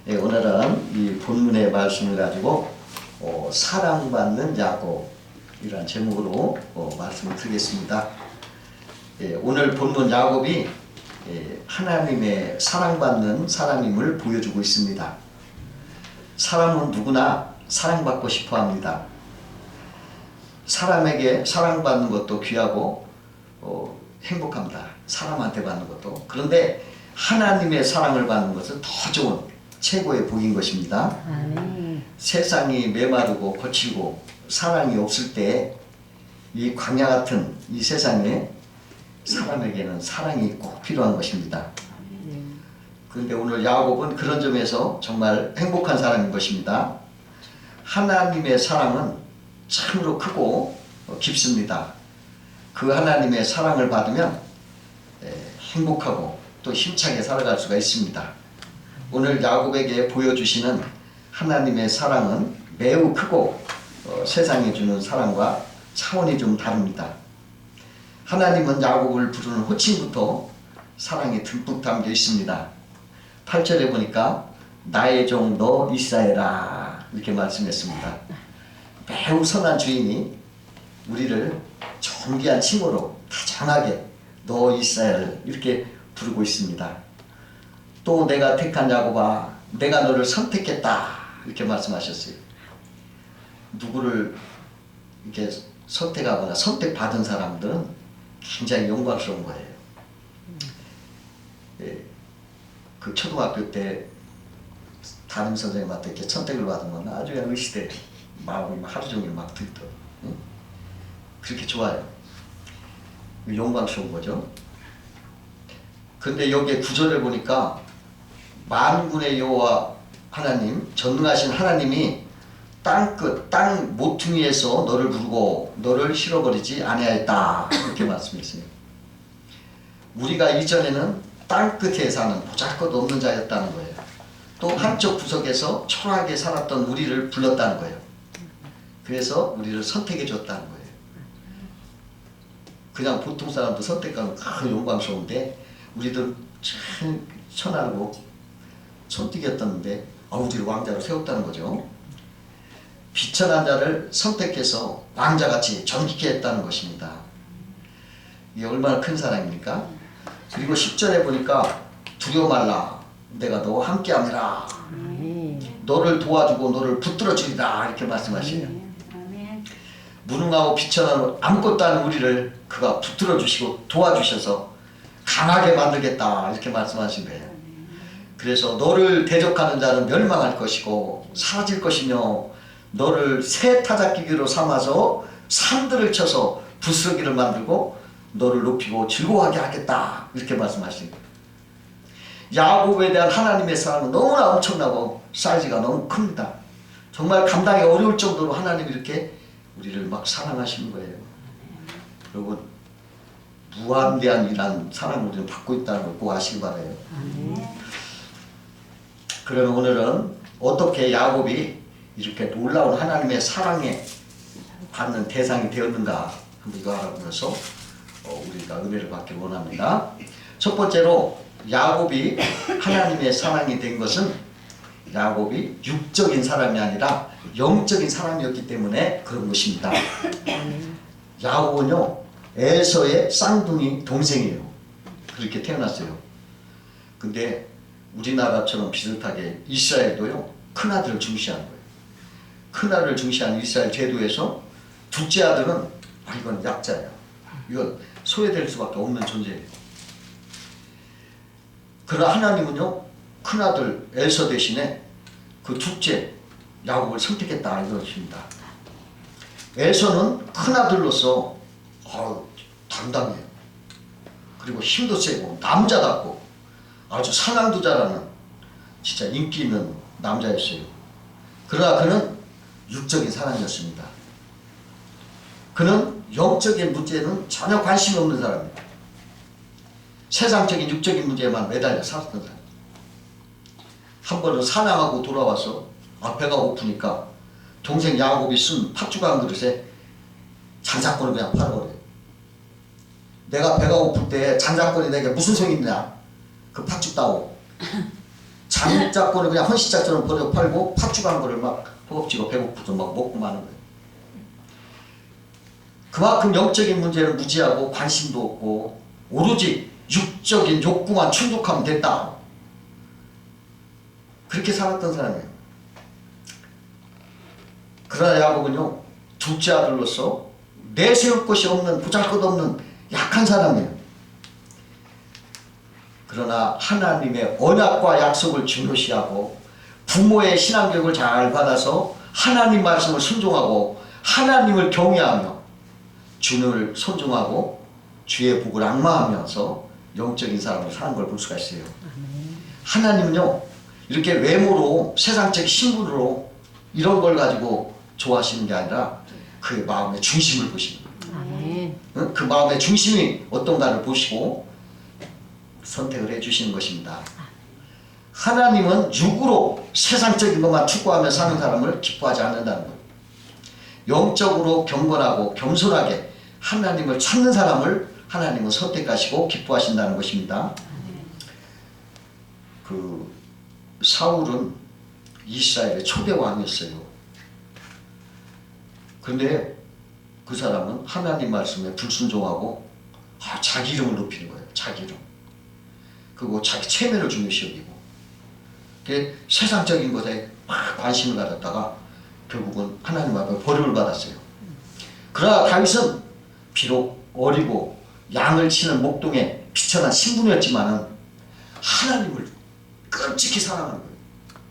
네, 오늘은 이 본문의 말씀을 가지고 사랑받는 야곱이라는 제목으로 말씀을 드리겠습니다. 오늘 본문 야곱이 하나님의 사랑받는 사람임을 보여주고 있습니다. 사람은 누구나 사랑받고 싶어 합니다. 사람에게 사랑받는 것도 귀하고 행복합니다. 사람한테 받는 것도. 그런데 하나님의 사랑을 받는 것은 더 좋은 최고의 복인 것입니다. 세상이 메마르고 거칠고 사랑이 없을 때 이 광야 같은 이 세상에 사람에게는 사랑이 꼭 필요한 것입니다. 그런데 오늘 야곱은 그런 점에서 정말 행복한 사람인 것입니다. 하나님의 사랑은 참으로 크고 깊습니다. 그 하나님의 사랑을 받으면 행복하고 또 힘차게 살아갈 수가 있습니다. 오늘 야곱에게 보여주시는 하나님의 사랑은 매우 크고 세상에 주는 사랑과 차원이 좀 다릅니다. 하나님은 야곱을 부르는 호칭부터 사랑이 듬뿍 담겨 있습니다. 8절에 보니까 나의 종 너 이스라엘아 이렇게 말씀했습니다. 매우 선한 주인이 우리를 존귀한 칭호로 다정하게 너 이스라엘 이렇게 부르고 있습니다. 또 내가 택한 야곱아 내가 너를 선택했다 이렇게 말씀하셨어요. 누구를 이렇게 선택하거나 선택받은 사람들은 굉장히 영광스러운 거예요. 그 초등학교 때 담임 선생님한테 이렇게 선택을 받은 건 아주 그냥 의시돼 마음이 하루 종일 막 들더라고요. 그렇게 좋아요. 영광스러운 거죠. 근데 여기에 구절을 보니까 만군의 여호와 하나님, 전능하신 하나님이 땅끝, 땅 모퉁이에서 너를 부르고 너를 실어버리지 아니하였다 이렇게 말씀했어요. 우리가 이전에는 땅끝에 사는 보잘것없는 자였다는 거예요. 또 한쪽 구석에서 초라하게 살았던 우리를 불렀다는 거예요. 그래서 우리를 선택해 줬다는 거예요. 그냥 보통 사람도 선택하면 영광스러운데 우리들 참 천하고 손뜨겼던데 우리를 왕자로 세웠다는 거죠. 비천한 자를 선택해서 왕자같이 존귀케 했다는 것입니다. 이게 얼마나 큰 사랑입니까? 그리고 10절에 보니까 두려워 말라 내가 너와 함께함이라 너를 도와주고 너를 붙들어 주리라 이렇게 말씀하시네요. 무능하고 비천한 아무것도 아닌 우리를 그가 붙들어 주시고 도와주셔서 강하게 만들겠다 이렇게 말씀하신 거예요. 그래서 너를 대적하는 자는 멸망할 것이고 사라질 것이며 너를 새 타작기기로 삼아서 산들을 쳐서 부스러기를 만들고 너를 높이고 즐거워하게 하겠다 이렇게 말씀하신 거예요. 야곱에 대한 하나님의 사랑은 너무나 엄청나고 사이즈가 너무 큽니다. 정말 감당이 어려울 정도로 하나님이 이렇게 우리를 막 사랑하시는 거예요. 여러분 무한대한이란 사랑을 우리는 받고 있다는 걸 꼭 아시기 바라요. 그러면 오늘은 어떻게 야곱이 이렇게 놀라운 하나님의 사랑에 받는 대상이 되었는가 한번 이거 알아보면서 우리가 은혜를 받기를 원합니다. 첫 번째로 야곱이 하나님의 사랑이 된 것은 야곱이 육적인 사람이 아니라 영적인 사람이었기 때문에 그런 것입니다. 야곱은요 에서의 쌍둥이 동생이에요. 그렇게 태어났어요. 근데 우리나라처럼 비슷하게 이스라엘도요 큰아들을 중시하는 거예요. 큰아들을 중시하는 이스라엘 제도에서 둘째 아들은 이건 약자예요. 이건 소외될 수밖에 없는 존재예요. 그러나 하나님은요 큰아들 에서 대신에 그 둘째 야곱을 선택했다 이것입니다. 에서는 큰아들로서 당당해요. 그리고 힘도 세고 남자답고 아주 사랑도 잘하는 진짜 인기 있는 남자였어요. 그러나 그는 육적인 사람이었습니다. 그는 영적인 문제는 전혀 관심이 없는 사람입니다. 세상적인 육적인 문제에만 매달려 살았던 사람. 한 번은 사냥하고 돌아와서 배가 고프니까 동생 야곱이 쓴 팥죽 한 그릇에 장작권을 그냥 팔아버려요. 내가 배가 고플 때 장작권이 내게 무슨 소용이 있냐? 그 팥죽 따오. 장작권을 그냥 헌신짝처럼 버려 팔고 팥죽한 거를 막 허겁지겁 배고프서 막 먹고 마는 거예요. 그만큼 영적인 문제를 무지하고 관심도 없고 오로지 육적인 욕구만 충족하면 됐다. 그렇게 살았던 사람이에요. 그러나 야곱은요, 둘째 아들로서 내세울 것이 없는 보잘것없는 약한 사람이에요. 그러나 하나님의 언약과 약속을 중요시하고 부모의 신앙교육을 잘 받아서 하나님 말씀을 순종하고 하나님을 경외하며 주를 존중하고 주의 복을 앙망하면서 영적인 사람을 사는 걸 볼 수가 있어요. 하나님은요, 이렇게 외모로 세상적 신분으로 이런 걸 가지고 좋아하시는 게 아니라 그의 마음의 중심을 보시는 거예요. 그 마음의 중심이 어떤가를 보시고 선택을 해주시는 것입니다. 하나님은 육으로 세상적인 것만 추구하며 사는 사람을 기뻐하지 않는다는 거예요. 영적으로 경건하고 겸손하게 하나님을 찾는 사람을 하나님은 선택하시고 기뻐하신다는 것입니다. 그 사울은 이스라엘의 초대 왕이었어요. 그런데 그 사람은 하나님 말씀에 불순종하고 자기 이름을 높이는 거예요. 자기 이름. 그리고 자기 체면을 중요시 여기고 세상적인 것에 막 관심을 가졌다가 결국은 하나님 앞에 버림을 받았어요. 그러나 다윗은 비록 어리고 양을 치는 목동에 비천한 신분이었지만은 하나님을 끔찍히 사랑하는 거예요.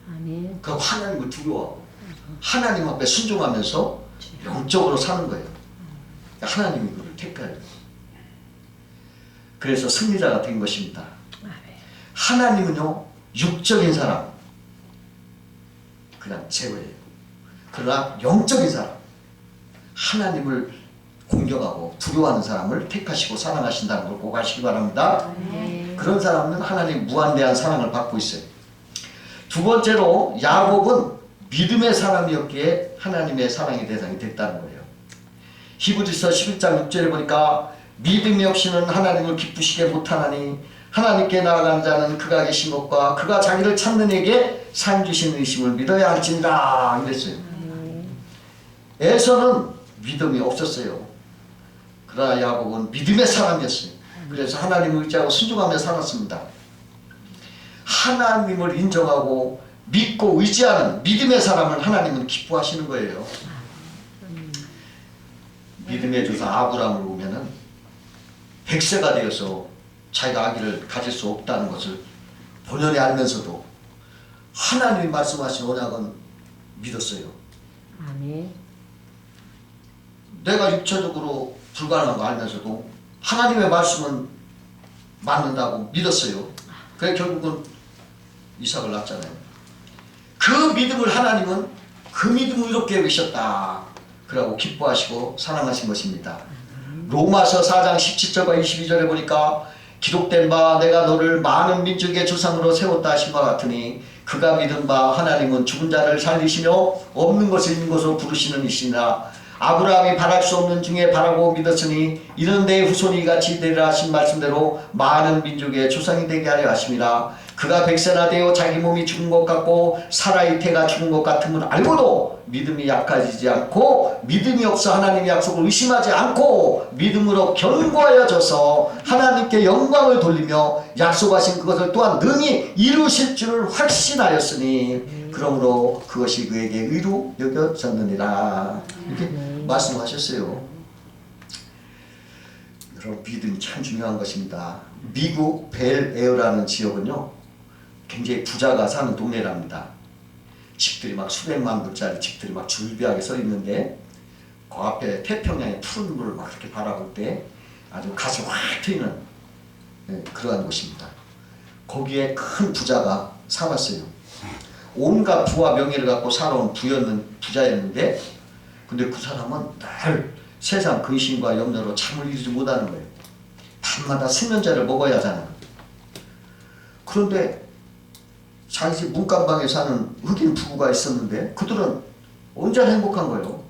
아멘. 그리고 하나님을 두려워하고 하나님 앞에 순종하면서 영적으로 사는 거예요. 하나님이 그를 택하여요. 그래서 승리자가 된 것입니다. 하나님은요, 육적인 사람 그냥 제외해요. 그러나 영적인 사람, 하나님을 공경하고 두려워하는 사람을 택하시고 사랑하신다는 걸 꼭 아시기 바랍니다. 그런 사람은 하나님 무한대한 사랑을 받고 있어요. 두 번째로 야곱은 믿음의 사람이었기에 하나님의 사랑의 대상이 됐다는 거예요. 히브리서 11장 6절에 보니까 믿음이 없이는 하나님을 기쁘시게 못하나니 하나님께 나아가는 자는 그가 계신 것과 그가 자기를 찾는 이에게 상 주시는 의심을 믿어야 할지니라 이랬어요. 에서는 믿음이 없었어요. 그러나 야곱은 믿음의 사람이었어요. 그래서 하나님을 의지하고 순종하며 살았습니다. 하나님을 인정하고 믿고 의지하는 믿음의 사람을 하나님은 기뻐하시는 거예요. 믿음의 조사 아브라함을 보면은 100세가 되어서 자기가 아기를 가질 수 없다는 것을 본연히 알면서도 하나님이 말씀하신 언약은 믿었어요. 아멘. 내가 육체적으로 불가능한 거 알면서도 하나님의 말씀은 맞는다고 믿었어요. 그래 결국은 이삭을 낳았잖아요. 그 믿음을 하나님은 그 믿음을 이렇게 여기셨다. 그러고 기뻐하시고 사랑하신 것입니다. 로마서 4장 17절과 22절에 보니까 기록된 바 내가 너를 많은 민족의 조상으로 세웠다 하신 바 같으니 그가 믿은 바 하나님은 죽은 자를 살리시며 없는 것을 있는 것으로 부르시는 이시니라. 아브라함이 바랄 수 없는 중에 바라고 믿었으니 이런 내 후손이 같이 되리라 하신 말씀대로 많은 민족의 조상이 되게 하려 하심이라. 그가 100세나 되어 자기 몸이 죽은 것 같고 사라의 태가 죽은 것 같음을 알고도 믿음이 약해지지 않고 믿음이 없어 하나님의 약속을 의심하지 않고 믿음으로 견고하여져서 하나님께 영광을 돌리며 약속하신 그것을 또한 능히 이루실 줄을 확신하였으니 그러므로 그것이 그에게 의로 여겨졌느니라. 이렇게 말씀하셨어요. 여러분 믿음이 참 중요한 것입니다. 미국 벨에어라는 지역은요 굉장히 부자가 사는 동네랍니다. 집들이 막 수백만 불짜리 집들이 막 줄비하게 서 있는데 그 앞에 태평양의 푸른 물을 막 이렇게 바라볼 때 아주 가슴 확 트이는 그러한 곳입니다. 거기에 큰 부자가 살았어요. 온갖 부와 명예를 갖고 살아온 부자였는데 근데 그 사람은 늘 세상 근심과 염려로 잠을 이루지 못하는 거예요. 밤마다 수면제를 먹어야 하잖아요. 그런데 자기 집 문간방에 사는 흑인 부부가 있었는데 그들은 언제나 행복한 거예요.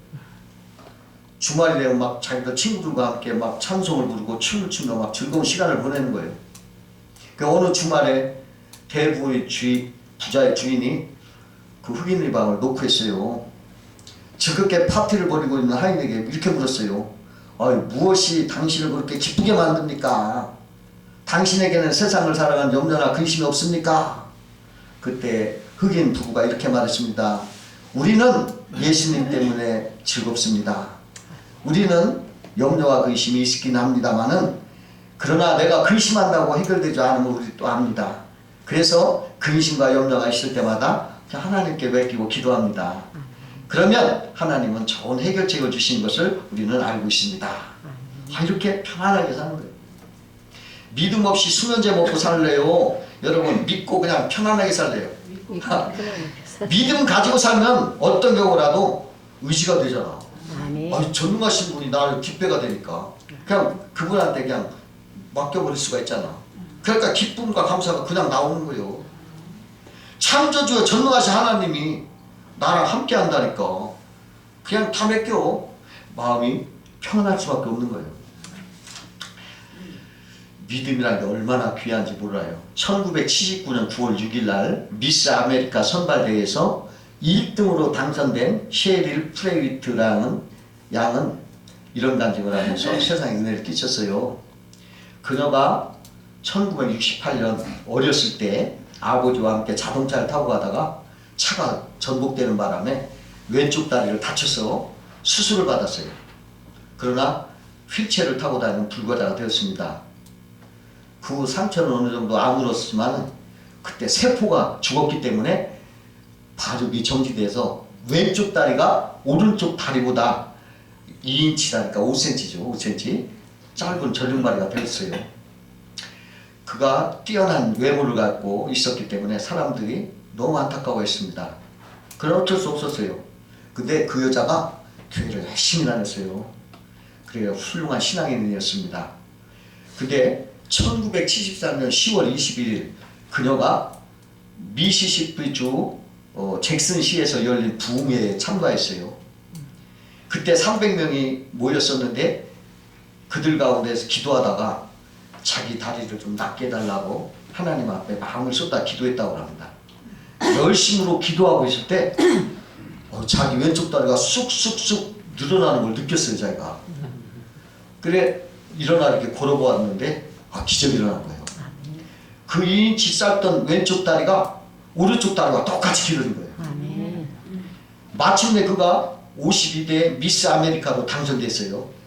주말이 되면 막 자기들 친구들과 함께 막 찬송을 부르고 춤을 추며 막 즐거운 시간을 보내는 거예요. 그 어느 주말에 대부의 주의 부자의 주인이 그 흑인 방을 놓고 했어요. 즐겁게 파티를 벌이고 있는 하인에게 이렇게 물었어요. 무엇이 당신을 그렇게 기쁘게 만듭니까? 당신에게는 세상을 살아가는 염려나 근심이 없습니까? 그때 흑인 부부가 이렇게 말했습니다. 우리는 예수님 때문에 즐겁습니다. 우리는 염려와 근심이 있긴 합니다만은 그러나 내가 근심한다고 해결되지 않으면 우리 또 압니다. 그래서 근심과 염려가 있을 때마다 하나님께 맡기고 기도합니다. 그러면 하나님은 좋은 해결책을 주신 것을 우리는 알고 있습니다. 이렇게 편안하게 사는 거예요. 믿음 없이 수면제 먹고 살래요? 여러분 믿고 그냥 편안하게 살래요? 믿음 가지고 살면 어떤 경우라도 의지가 되잖아. 전능하신 분이 나를 기회가 되니까 그냥 그분한테 그냥 맡겨버릴 수가 있잖아. 그러니까 기쁨과 감사가 그냥 나오는 거예요. 창조주와 전능하신 하나님이 나랑 함께 한다니까 그냥 다 맡겨. 마음이 편안할 수밖에 없는 거예요. 믿음이라는 게 얼마나 귀한지 몰라요. 1979년 9월 6일 날 미스 아메리카 선발대회에서 1등으로 당선된 셰릴 프레위트라는 양은 이런 간증을 하면서 세상에 은혜를 끼쳤어요. 그녀가 1968년 어렸을 때 아버지와 함께 자동차를 타고 가다가 차가 전복되는 바람에 왼쪽 다리를 다쳐서 수술을 받았어요. 그러나 휠체어를 타고 다니는 불구자가 되었습니다. 그 상처는 어느 정도 아물었지만 그때 세포가 죽었기 때문에 발육이 정지돼서 왼쪽 다리가 오른쪽 다리보다 2인치라니까 5cm죠. 5cm 짧은 전륜발이가 되었어요. 그가 뛰어난 외모를 갖고 있었기 때문에 사람들이 너무 안타까워했습니다. 그러나 어쩔 수 없었어요. 근데 그 여자가 교회를 열심히 다녔어요. 그래서 훌륭한 신앙인이었습니다. 근데 1973년 10월 21일 그녀가 미시시피주 잭슨시에서 열린 부흥회에 참가했어요. 그때 300명이 모였었는데 그들 가운데서 기도하다가 자기 다리를 좀 낫게 해달라고 하나님 앞에 마음을 쏟아 기도했다고 합니다. 열심으로 기도하고 있을 때 자기 왼쪽 다리가 쑥쑥쑥 늘어나는 걸 느꼈어요. 자기가. 그래 일어나 이렇게 걸어보았는데 기적이 일어난 거예요. 그 2인치 짧던 왼쪽 다리가 오른쪽 다리와 똑같이 길어진 거예요. 마침내 그가 52대 미스 아메리카로 당선됐어요.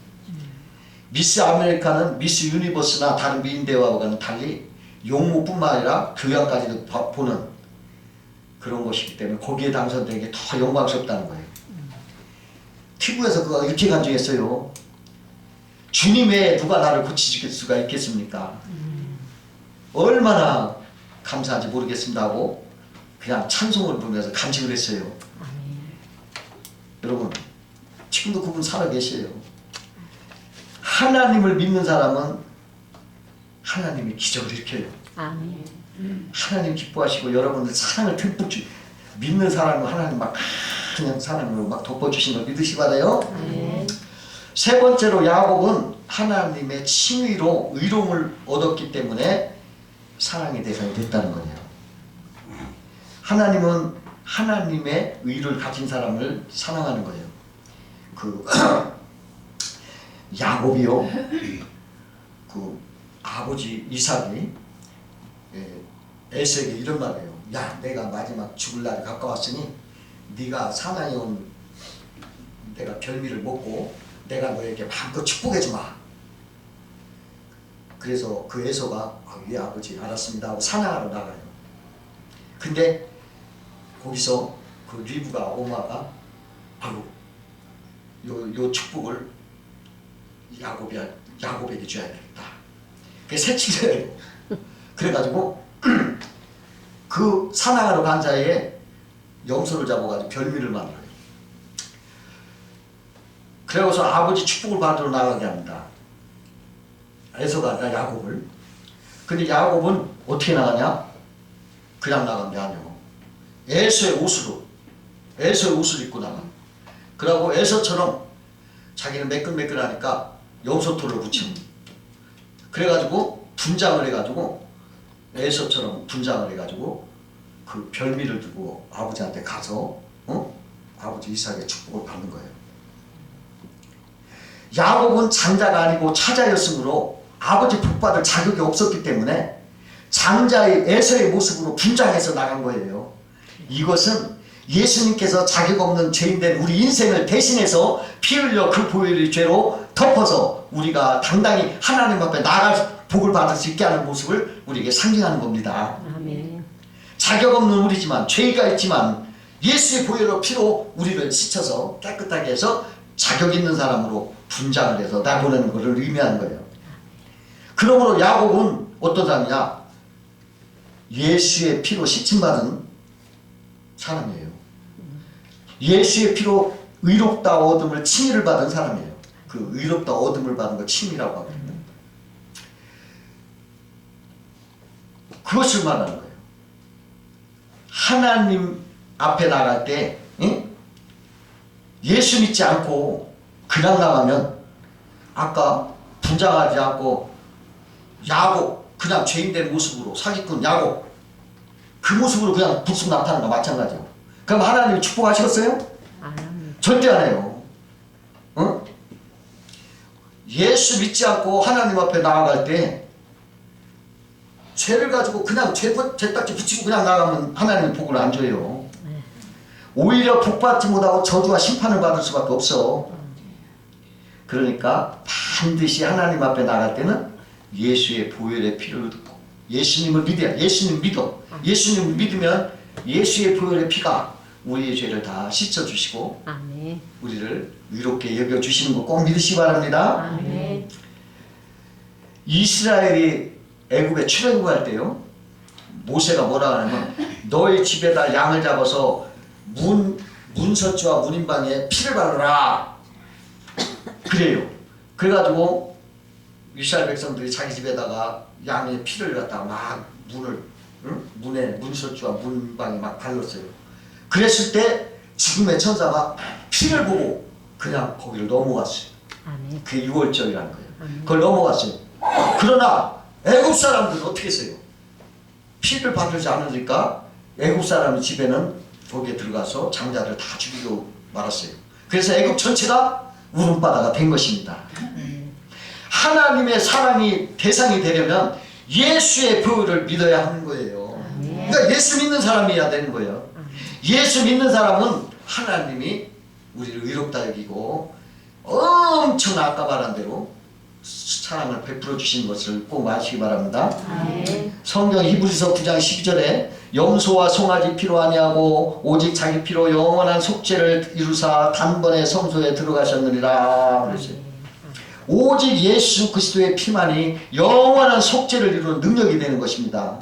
미스 아메리카는 미스 유니버스나 다른 미인대회와는 달리 용모뿐만 아니라 교양까지도 보는 그런 것이기 때문에 거기에 당선된 게 더 영광스럽다는 거예요. TV에서 그가 이렇게 간증했어요. 주님 외에 누가 나를 고치실 수가 있겠습니까? 얼마나 감사한지 모르겠습니다 하고 그냥 찬송을 부르면서 간증을 했어요. 여러분 지금도 그분 살아계세요. 하나님을 믿는 사람은 하나님이 기적을 일으켜요. 하나님 기뻐하시고 여러분들 사랑을 듬뿍 믿는 사람은 하나님 막 그냥 사랑으로 막 덮어주신 걸 믿으시 받아요. 세 번째로 야곱은 하나님의 칭의로 의로움을 얻었기 때문에 사랑의 대상이 됐다는 거예요. 하나님은 하나님의 의를 가진 사람을 사랑하는 거예요. 그 야곱이요, 그 아버지 이삭이 에서에게 이런 말이에요. 야, 내가 마지막 죽을 날이 가까웠으니 네가 사나이 온 내가 별미를 먹고 내가 너에게 마음껏 축복해 주마. 그래서 그 에서가 예 아버지 알았습니다 하고 사냥하러 나가요. 근데 거기서 그 리브가 엄마가 아유 요 축복을 야곱에게 줘야 되겠다. 그게 새치를 해요. 그래가지고 그 사냥하러 간 자리에 염소를 잡아가지고 별미를 만들어요. 그래서 아버지 축복을 받으러 나가게 합니다. 에서가 아니라 야곱을. 근데 야곱은 어떻게 나가냐? 그냥 나간 게 아니고 에서의 옷을 입고 나가. 그러고 에서처럼 자기는 매끈매끈하니까 염소털을 붙이고 그래가지고 분장을 해가지고 에서처럼 분장을 해가지고 그 별미를 두고 아버지한테 가서 아버지 이삭의 축복을 받는 거예요. 야곱은 장자가 아니고 차자였으므로 아버지 복받을 자격이 없었기 때문에 장자의 에서의 모습으로 분장해서 나간 거예요. 이것은 예수님께서 자격 없는 죄인된 우리 인생을 대신해서 피 흘려 그 보혈의 죄로 덮어서 우리가 당당히 하나님 앞에 나아갈 복을 받을 수 있게 하는 모습을 우리에게 상징하는 겁니다. 아멘. 자격 없는 우리지만 죄가 있지만 예수의 보혈의 피로 우리를 씻어서 깨끗하게 해서 자격 있는 사람으로 분장을 해서 나보내는 것을 의미하는 거예요. 그러므로 야곱은 어떤 사람이냐? 예수의 피로 씻임받은 사람이에요. 예수의 피로 의롭다 얻음을 칭의를 받은 사람이에요. 그 의롭다 얻음을 받은 걸 칭의라고 하거든요. 그것을 말하는 거예요. 하나님 앞에 나갈 때 예수 믿지 않고 그냥 나가면 아까 분장하지 않고 야곱, 그냥 죄인된 모습으로 사기꾼 야곱 그 모습으로 그냥 불쑥 나타나는 거 마찬가지예요. 그럼 하나님이 축복하시겠어요? 절대 안 해요. 예수 믿지 않고 하나님 앞에 나아갈 때 죄를 가지고 그냥 죄딱지 붙이고 그냥 나가면 하나님이 복을 안 줘요. 오히려 복받지 못하고 저주와 심판을 받을 수밖에 없어. 그러니까 반드시 하나님 앞에 나갈 때는 예수의 보혈의 피를 듣고 예수님을 믿어야 예수님 믿어. 예수님을 믿으면 예수의 보혈의 피가 우리의 죄를 다 씻어주시고 아멘. 우리를 의롭게 여겨주시는 거 꼭 믿으시기 바랍니다. 아멘. 이스라엘이 애굽에 출애굽할 때요, 모세가 뭐라 하냐면 너희 집에다 양을 잡아서 문서주와 문인방에 피를 바르라 그래요. 그래가지고 이스라엘 백성들이 자기 집에다가 양의 피를 갖다가 막 문에 문서주와 문방에 막 발랐어요. 그랬을 때 죽음의 천사가 피를 보고 그냥 거기를 넘어갔어요. 아멘. 그게 6월절이라는 거예요. 그걸 넘어갔어요. 그러나 애굽 사람들은 어떻게 했어요? 피를 받지 않으니까 애굽 사람 집에는 거기에 들어가서 장자를 다 죽이고 말았어요. 그래서 애굽 전체가 울음바다가 된 것입니다. 하나님의 사랑이 대상이 되려면 예수의 보혈을 믿어야 하는 거예요. 그러니까 예수 믿는 사람이어야 되는 거예요. 예수 믿는 사람은 하나님이 우리를 의롭다 여기고 엄청 아까 말한 대로 사랑을 베풀어 주신 것을 꼭 아시기 바랍니다. 성경 히브리서 9장 12절에 염소와 송아지 피로 아니하고 오직 자기 피로 영원한 속죄를 이루사 단번에 성소에 들어가셨느니라 그랬어요. 오직 예수 그리스도의 피만이 영원한 속죄를 이루는 능력이 되는 것입니다.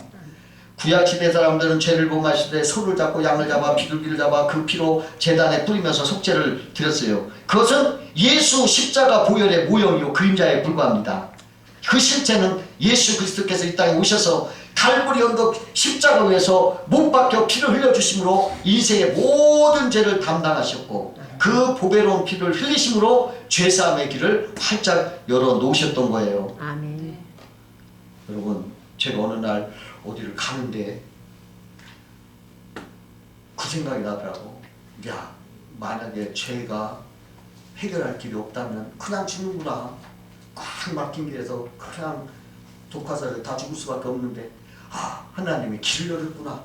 구약시대 사람들은 죄를 범하실 때 소를 잡고 양을 잡아 비둘기를 잡아 그 피로 제단에 뿌리면서 속죄를 드렸어요. 그것은 예수 십자가 보혈의 모형이요 그림자에 불과합니다. 그 실체는 예수 그리스도께서 이 땅에 오셔서 갈보리 언덕 십자가 위에서 못 박혀 피를 흘려주심으로 인생의 모든 죄를 담당하셨고 그 보배로운 피를 흘리심으로 죄사함의 길을 활짝 열어놓으셨던 거예요. 아멘. 여러분, 제가 어느 날 어디를 가는데 그 생각이 나더라고. 야, 만약에 죄가 해결할 길이 없다면 그냥 죽는구나. 꽉 막힌 길에서 그냥 독화살을 다 죽을 수밖에 없는데 하나님이 길을 열었구나.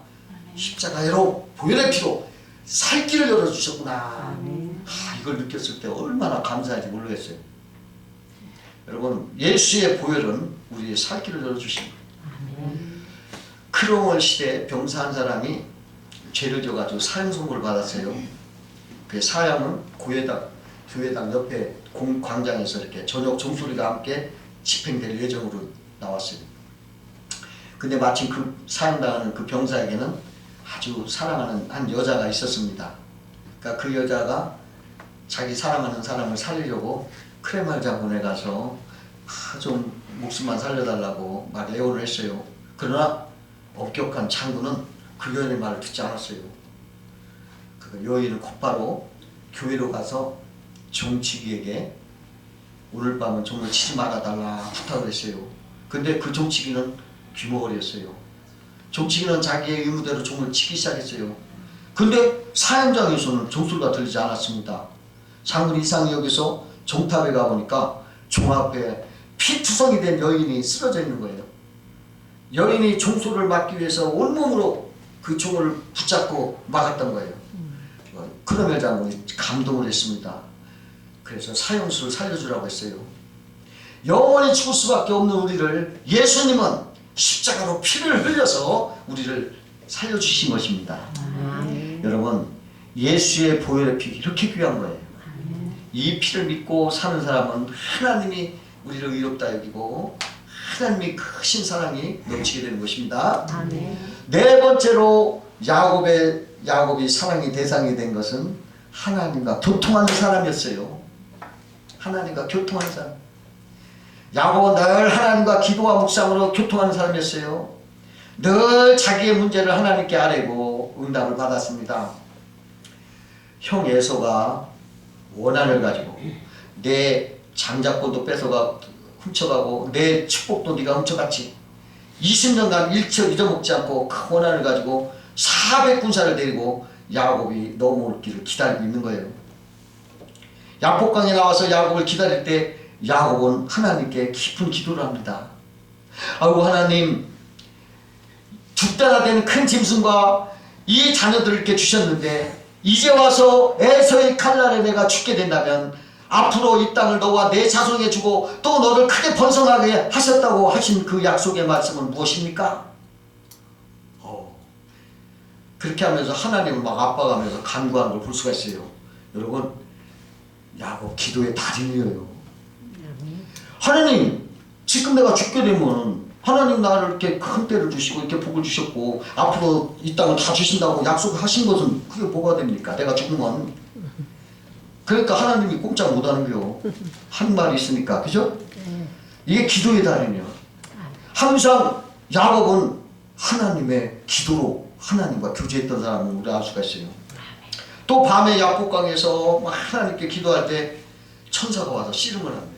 십자가로 보혈의 피로 살 길을 열어주셨구나. 이걸 느꼈을 때 얼마나 감사한지 모르겠어요. 여러분, 예수의 보혈은 우리의 살 길을 열어주십니다. 크롬월 시대에 병사한 사람이 죄를 져가지고 사형 선고를 받았어요. 그 사형은 교회당 옆에 광장에서 이렇게 저녁 종소리가 함께 집행될 예정으로 나왔어요. 근데 마침 그 사형당하는 그 병사에게는 아주 사랑하는 한 여자가 있었습니다. 그러니까 그 여자가 자기 사랑하는 사람을 살리려고 크레말자 본에 가서 좀 목숨만 살려달라고 막 애원을 했어요. 그러나 엄격한 장군은 그 여인의 말을 듣지 않았어요. 그 여인은 곧바로 교회로 가서 종치기에게 오늘 밤은 종을 치지 말아달라 부탁을 했어요. 근데 그 종치기는 귀머거리였어요. 종치기는 자기의 의무대로 종을 치기 시작했어요. 근데 사형장에서는 종소리가 들리지 않았습니다. 장군 이상이 여기서 종탑에 가보니까 종 앞에 피투성이 된 여인이 쓰러져 있는 거예요. 여인이 종소리를 막기 위해서 온몸으로 그 종을 붙잡고 막았던 거예요. 크로멜 장군이 감동을 했습니다. 그래서 사형수를 살려주라고 했어요. 영원히 죽을 수밖에 없는 우리를 예수님은 십자가로 피를 흘려서 우리를 살려주신 것입니다. 여러분, 예수의 보혈의 피 이렇게 귀한 거예요. 이 피를 믿고 사는 사람은 하나님이 우리를 의롭다 여기고 하나님이 크신 사랑이 넘치게 되는 것입니다. 네 번째로 야곱이 사랑의 대상이 된 것은 하나님과 교통하는 사람이었어요. 하나님과 교통하는 사람. 야곱은 늘 하나님과 기도와 묵상으로 교통하는 사람이었어요. 늘 자기의 문제를 하나님께 아뢰고 응답을 받았습니다. 형 에서가 원한을 가지고 내 장자권도 훔쳐가고 내 축복도 네가 훔쳐갔지. 20년간 일처 잊어먹지 않고 큰 원한을 가지고 400군사를 데리고 야곱이 넘어올 길을 기다리고 있는 거예요. 야복강에 나와서 야곱을 기다릴 때 야곱은 하나님께 깊은 기도를 합니다. 아이고 하나님, 죽다가 되는 큰 짐승과 이 자녀들을 이렇게 주셨는데 이제 와서 에서의 칼날에 내가 죽게 된다면 앞으로 이 땅을 너와 내 자손에게 주고 또 너를 크게 번성하게 하셨다고 하신 그 약속의 말씀은 무엇입니까? 그렇게 하면서 하나님을 막 압박하면서 간구하는 걸 볼 수가 있어요. 여러분, 야곱 기도의 달인이에요. 하나님, 지금 내가 죽게 되면 하나님 나를 이렇게 큰 때를 주시고 이렇게 복을 주셨고 앞으로 이 땅을 다 주신다고 약속하신 것은 그게 뭐가 됩니까? 내가 죽으면. 그러니까 하나님이 꼼짝 못하는 거요. 한 말이 있으니까. 그죠? 이게 기도의 달인이에요. 항상 야곱은 하나님의 기도로 하나님과 교제했던 사람을 우리가 알 수가 있어요. 또 밤에 야복강에서 하나님께 기도할 때 천사가 와서 씨름을 합니다.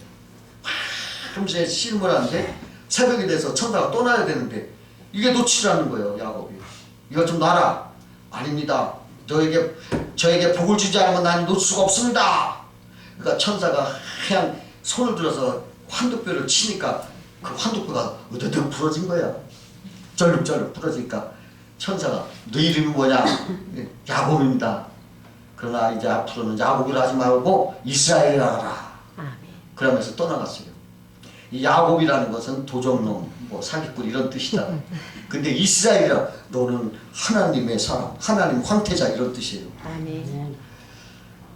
밤새 씨름을 하는데 새벽이 돼서 천사가 떠나야 되는데 이게 놓치지 않는 거예요. 야곱이. 이거 좀 놔라. 아닙니다. 저에게 복을 주지 않으면 나는 놓을 수가 없습니다. 그러니까 천사가 그냥 손을 들어서 환도뼈를 치니까 그 환도뼈가 으드득 부러진 거야. 쩔룩쩔룩 부러지니까 천사가 너 이름이 뭐냐? 야곱입니다. 그러나 이제 앞으로는 야곱이라 하지 말고 이스라엘이라 하라. 그러면서 떠나갔어요. 이 야곱이라는 것은 도적놈, 사기꾼 이런 뜻이다. 근데 이스라엘이라 너는 하나님의 사람, 하나님 황태자 이런 뜻이에요.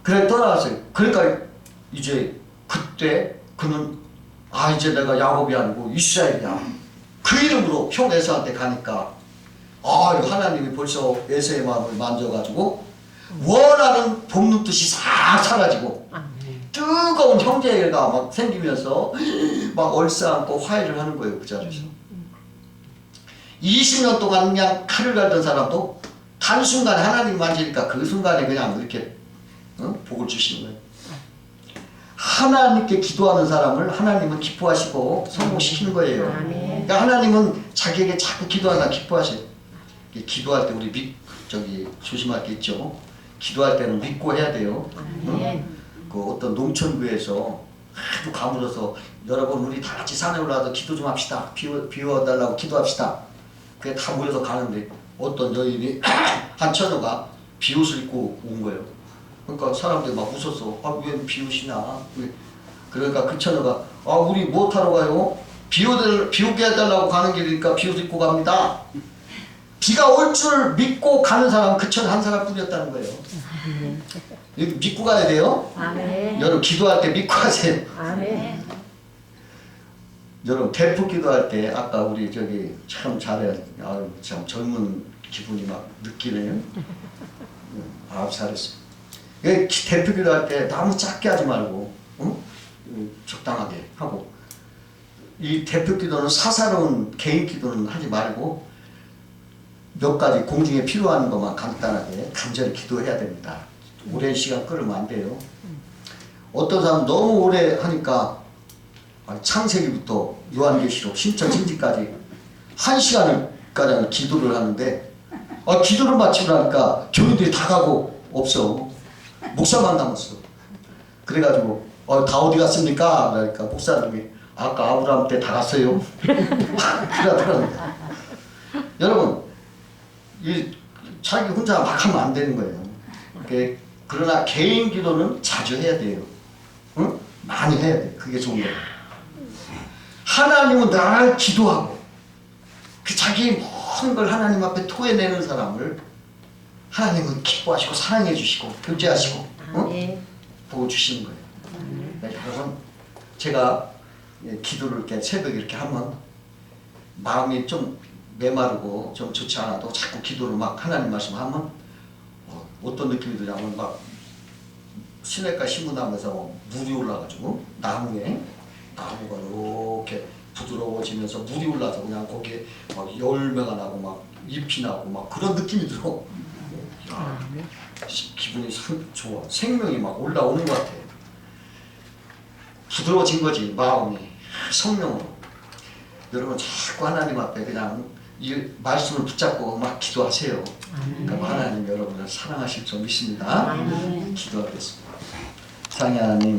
그래 떠나갔어요. 그러니까 이제 그때 그는 이제 내가 야곱이 아니고 이스라엘이야. 그 이름으로 형 에서한테 가니까 하나님이 벌써 에서의 마음을 만져가지고 원하는 돕는 뜻이 싹 사라지고 뜨거운 형제가 막 생기면서 막 얼싸안고 화해를 하는 거예요. 그 자리에서 20년 동안 그냥 칼을 갈던 사람도 단순간에 하나님 만지니까 그 순간에 그냥 이렇게 복을 주시는 거예요. 하나님께 기도하는 사람을 하나님은 기뻐하시고 성공시키는 거예요. 그러니까 하나님은 자기에게 자꾸 기도하나 기뻐하셔요. 기도할 때 우리 조심할 게 있죠. 기도할 때는 믿고 해야 돼요. 그 어떤 농촌교회에서 하도 가물어서 여러분 우리 다 같이 산에 올라와서 기도 좀 합시다. 비워달라고 기도합시다. 그게 다 모여서 가는데 어떤 여인이 한 처녀가 비옷을 입고 온 거예요. 그러니까 사람들이 막 웃었어. 왜 비옷이냐. 그러니까 그 처녀가 우리 뭐 타러 가요? 비오게 해달라고 가는 길이니까 비옷 입고 갑니다. 비가 올 줄 믿고 가는 사람은 그 처녀 한 사람뿐이었다는 거예요. 믿고 가야 돼요. 여러분 기도할 때 믿고 하세요. 여러분 대폭 기도할 때 아까 우리 참 잘해. 참 젊은 기분이 막 느끼네요. 잘했어. 대폭 기도할 때 너무 작게 하지 말고 적당하게 하고 이 대폭 기도는 사사로운 개인 기도는 하지 말고 몇 가지 공중에 필요한 것만 간단하게 간절히 기도해야 됩니다. 오랜 시간 끌으면 안 돼요. 어떤 사람은 너무 오래 하니까 창세기부터 요한계시록 신천진지까지 1시간을 가장 기도를 하는데 기도를 마치고 나니까 교인들이 다 가고 없어. 목사만 남았어. 그래가지고 다 어디 갔습니까? 그러니까 목사님이 아까 아브라함 때 다 갔어요. 그러더라고요. 여러분 이 자기 혼자 막 하면 안 되는 거예요. 그러나 개인 기도는 자주 해야 돼요. 응? 많이 해야 돼. 그게 좋은 거예요. 하나님은 날 기도하고 그 자기 모든 걸 하나님 앞에 토해내는 사람을 하나님은 기뻐하시고 사랑해 주시고 교제하시고 보고 주시는 거예요. 네, 여러분 제가 기도를 이렇게 새벽에 이렇게 하면 마음이 좀 메마르고 좀 좋지 않아도 자꾸 기도를 막 하나님 말씀하면 어떤 느낌이 드냐면 막 시냇가 신문하면서 물이 올라가지고 나무가 이렇게 부드러워지면서 물이 올라서 그냥 거기에 막 열매가 나고 막 잎이 나고 막 그런 느낌이 들어. 기분이 좋아. 생명이 막 올라오는 것 같아. 부드러워진 거지 마음이 성령으로. 여러분 자꾸 하나님 앞에 그냥 이 말씀을 붙잡고 막 기도하세요. 그럼 하나님 여러분을 사랑하실 줄 믿습니다. 기도하겠습니다. 사랑의 하나님